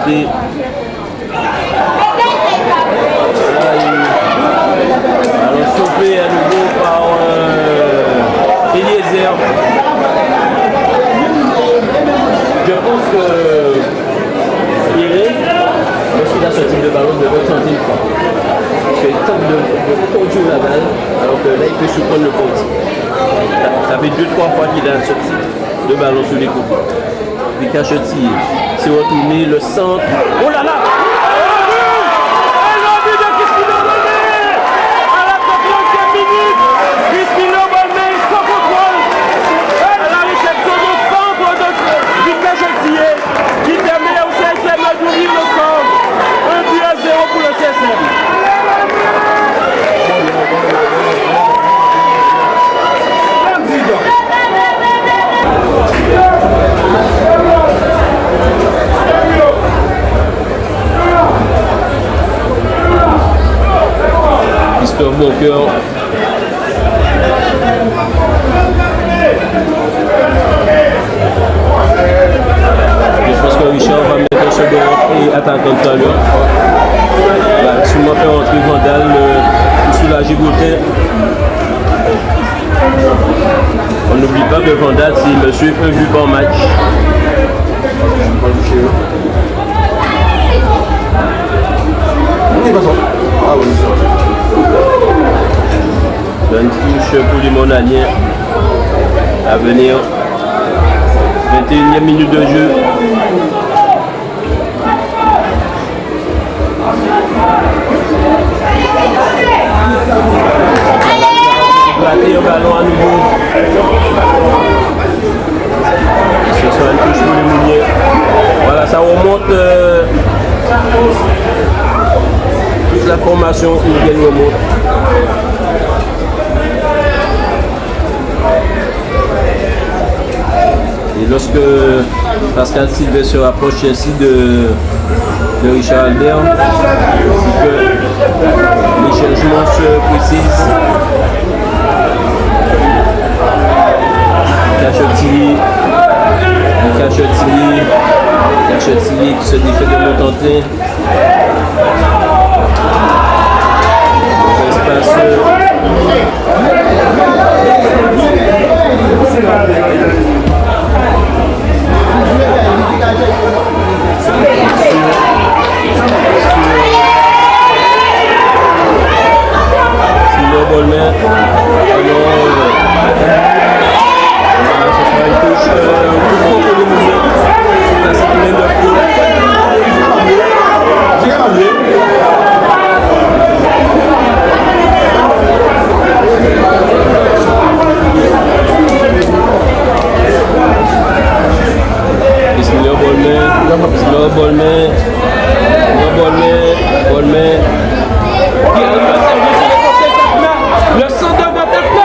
côté. Alors chauffé à nouveau par Eliezer. Je pense que Eric, lorsqu'il a ce type de ballon, devrait tenter une fois. Parce qu'il tente de conduire la balle, alors que là il peut surprendre le compte. Ça fait 2-3 fois qu'il a ce type de ballon sur les coups. Vika Chetier s'est retourné, le centre. Oh là là! Qui permet au CSM d'ouvrir le score. 1-0 pour le CSM. Christophe Boncoeur. Je pense que Richard va mettre un second et attaquant tout à l'heure. Il va sûrement faire entrer Vandal pour soulager Gauthier. On n'oublie pas que Vandal, c'est monsieur un but par match. Bonne touche pour les Monaniens à venir. 21e minute de jeu. Raté un ballon à nouveau. Ce sera une touche pour les Mouniers. Voilà, ça remonte toute la formation. Miguel remonte. Et lorsque Pascal Sylvain se rapproche ainsi de Richard Albert, c'est que les changements se précisent. Cachetili qui se défait de Montantin. Espace. Sylvain Bolmer. Ce sera une touche pour les mouvements. C'est assez plein de foule. Bolmer. Le centre d'attaque.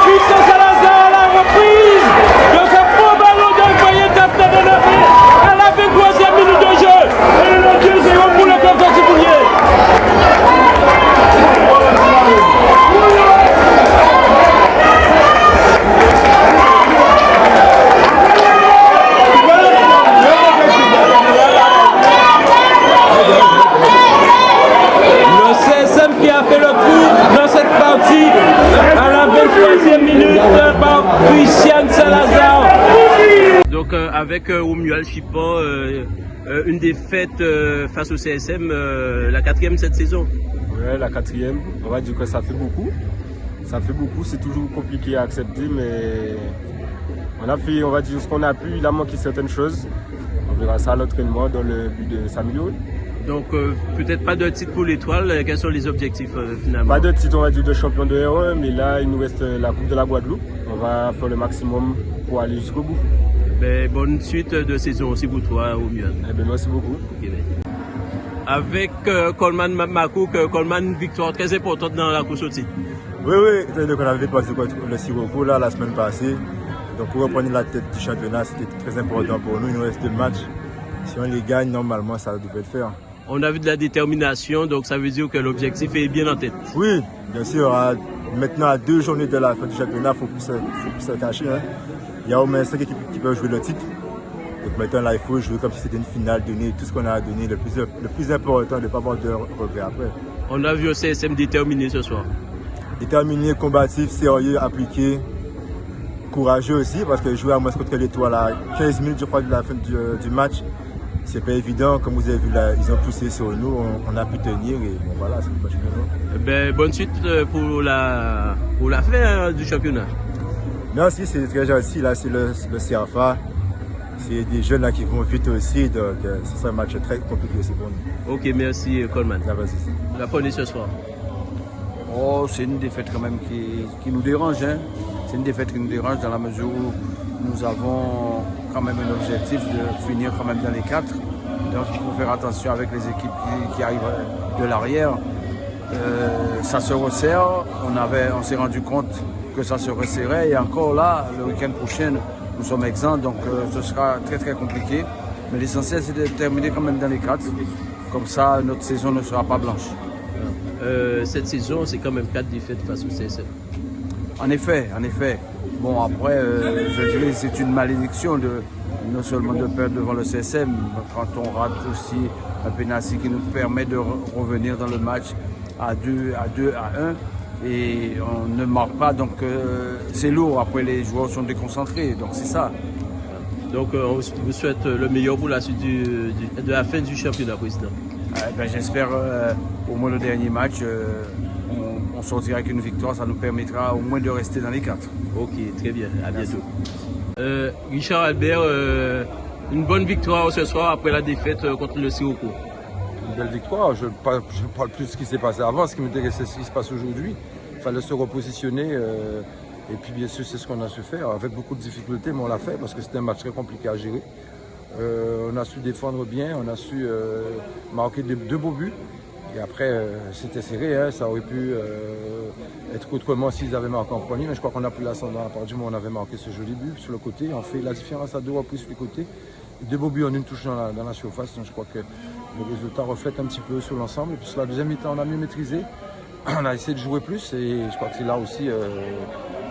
Christian Salazar à la reprise de ce beau ballon d'envoyer Daphné Denabé à la 23e minute de jeu. Et le 2-0 pour le club d'Antiboulier. Qui a fait le coup dans cette partie à la 23e minute par Christian Salazar. Donc avec Romuald Chipon, une défaite face au CSM, la 4e cette saison. Ouais, la 4e, on va dire que ça fait beaucoup. Ça fait beaucoup, c'est toujours compliqué à accepter, mais on a fait, on va dire ce qu'on a pu, il a manqué certaines choses. On verra ça à l'entraînement dans le but de s'améliorer. Donc peut-être pas de titre pour l'étoile, quels sont les objectifs finalement? Pas de titre, on va dire, de champion de R1, mais là il nous reste la Coupe de la Guadeloupe. On va faire le maximum pour aller jusqu'au bout. Ben, bonne suite de saison aussi pour toi, Romuald. Eh ben, merci beaucoup. Okay, ben. Avec Coleman Makouk, Coleman, victoire très importante dans la course au titre. Oui, c'est-à-dire qu'on avait dépassé le Sirocco là, la semaine passée. Donc pour reprendre la tête du championnat, c'était très important pour nous. Il nous reste 2 matchs. Si on les gagne, normalement, ça devrait le faire. On a vu de la détermination, donc ça veut dire que l'objectif est bien en tête. Oui, bien sûr. maintenant à 2 journées de la fin du championnat, il ne faut plus se cacher. Hein. Il y a au moins 5 équipes qui peuvent jouer le titre. Donc maintenant là, il faut jouer comme si c'était une finale, donner tout ce qu'on a à donner. Le plus important, de ne pas avoir de regrets après. On a vu au CSM déterminé ce soir. Déterminé, combatif, sérieux, appliqué, courageux aussi, parce que jouer à moins contre l'Étoile à 15 minutes, je crois, de la fin du match, c'est pas évident. Comme vous avez vu là, ils ont poussé sur nous, on a pu tenir et bon, voilà, c'est le match maintenant. Bonne suite pour la fin du championnat. Merci, c'est très gentil. Là, c'est le CFA. C'est des jeunes là qui vont vite aussi, donc ce sera un match très compliqué aussi pour nous. Ok, merci Coleman. La prenez ce soir. Oh, c'est une défaite quand même qui nous dérange. Hein. C'est une défaite qui nous dérange dans la mesure où nous avons quand même un objectif de finir quand même dans les 4. Donc il faut faire attention avec les équipes qui arrivent de l'arrière. Ça se resserre. On s'est rendu compte que ça se resserrait et encore là, le week-end prochain, nous sommes exempts, donc ce sera très très compliqué. Mais l'essentiel c'est de terminer quand même dans les 4. Comme ça, notre saison ne sera pas blanche. Cette saison, c'est quand même 4 défaites face au CSM. En effet. Bon, après, je dirais que c'est une malédiction non seulement de perdre devant le CSM, quand on rate aussi un pénalty qui nous permet de revenir dans le match à 2 à 1. Et on ne marque pas, donc c'est lourd. Après, les joueurs sont déconcentrés, donc c'est ça. Donc, on vous souhaite le meilleur pour la suite de la fin du championnat, président. J'espère au moins le dernier match, on sortira avec une victoire, ça nous permettra au moins de rester dans les 4. Ok, très bien, à bientôt. Richard Albert, une bonne victoire ce soir après la défaite contre le Sirocco. Une belle victoire, je ne parle plus de ce qui s'est passé avant, ce qui m'intéresse c'est ce qui se passe aujourd'hui. Il fallait se repositionner et puis bien sûr c'est ce qu'on a su faire avec beaucoup de difficultés, mais on l'a fait parce que c'était un match très compliqué à gérer. On a su défendre bien, on a su marquer 2 beaux buts. Et après, c'était serré, hein, ça aurait pu être autrement s'ils avaient marqué en premier, mais je crois qu'on a pris l'ascendant à partir du moment où on avait marqué ce joli but sur le côté. On fait la différence à 2 reprises sur les côtés. 2 beaux buts en une touche dans la surface, donc je crois que le résultat reflète un petit peu sur l'ensemble. Et puis sur la deuxième mi-temps, on a mieux maîtrisé, on a essayé de jouer plus et je crois que c'est là aussi,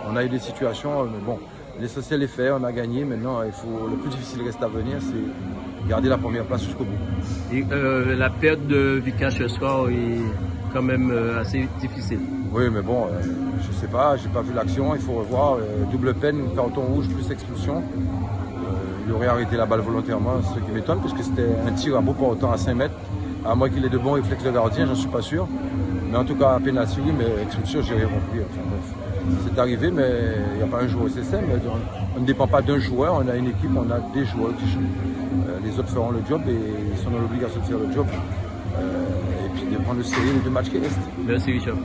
on a eu des situations, mais bon. L'essentiel est fait, on a gagné. Maintenant, le plus difficile reste à venir, c'est garder la première place jusqu'au bout. Et la perte de Vikash ce soir est quand même assez difficile. Oui, mais bon, je ne sais pas, j'ai pas vu l'action, il faut revoir. Double peine, carton rouge plus expulsion. Il aurait arrêté la balle volontairement, ce qui m'étonne, parce que c'était un tir à beau portant à 5 mètres. À moins qu'il ait de bons réflexes de gardien, j'en suis pas sûr. Mais en tout cas, à pénalty, mais expulsion, j'ai rien compris. Enfin, bref. C'est arrivé, mais il n'y a pas un joueur au CSM. On ne dépend pas d'un joueur, on a une équipe, on a des joueurs qui jouent. Les autres feront le job et ils sont dans l'obligation de faire le job. Et puis de prendre le sérieux les 2 matchs qui restent. Merci Richard.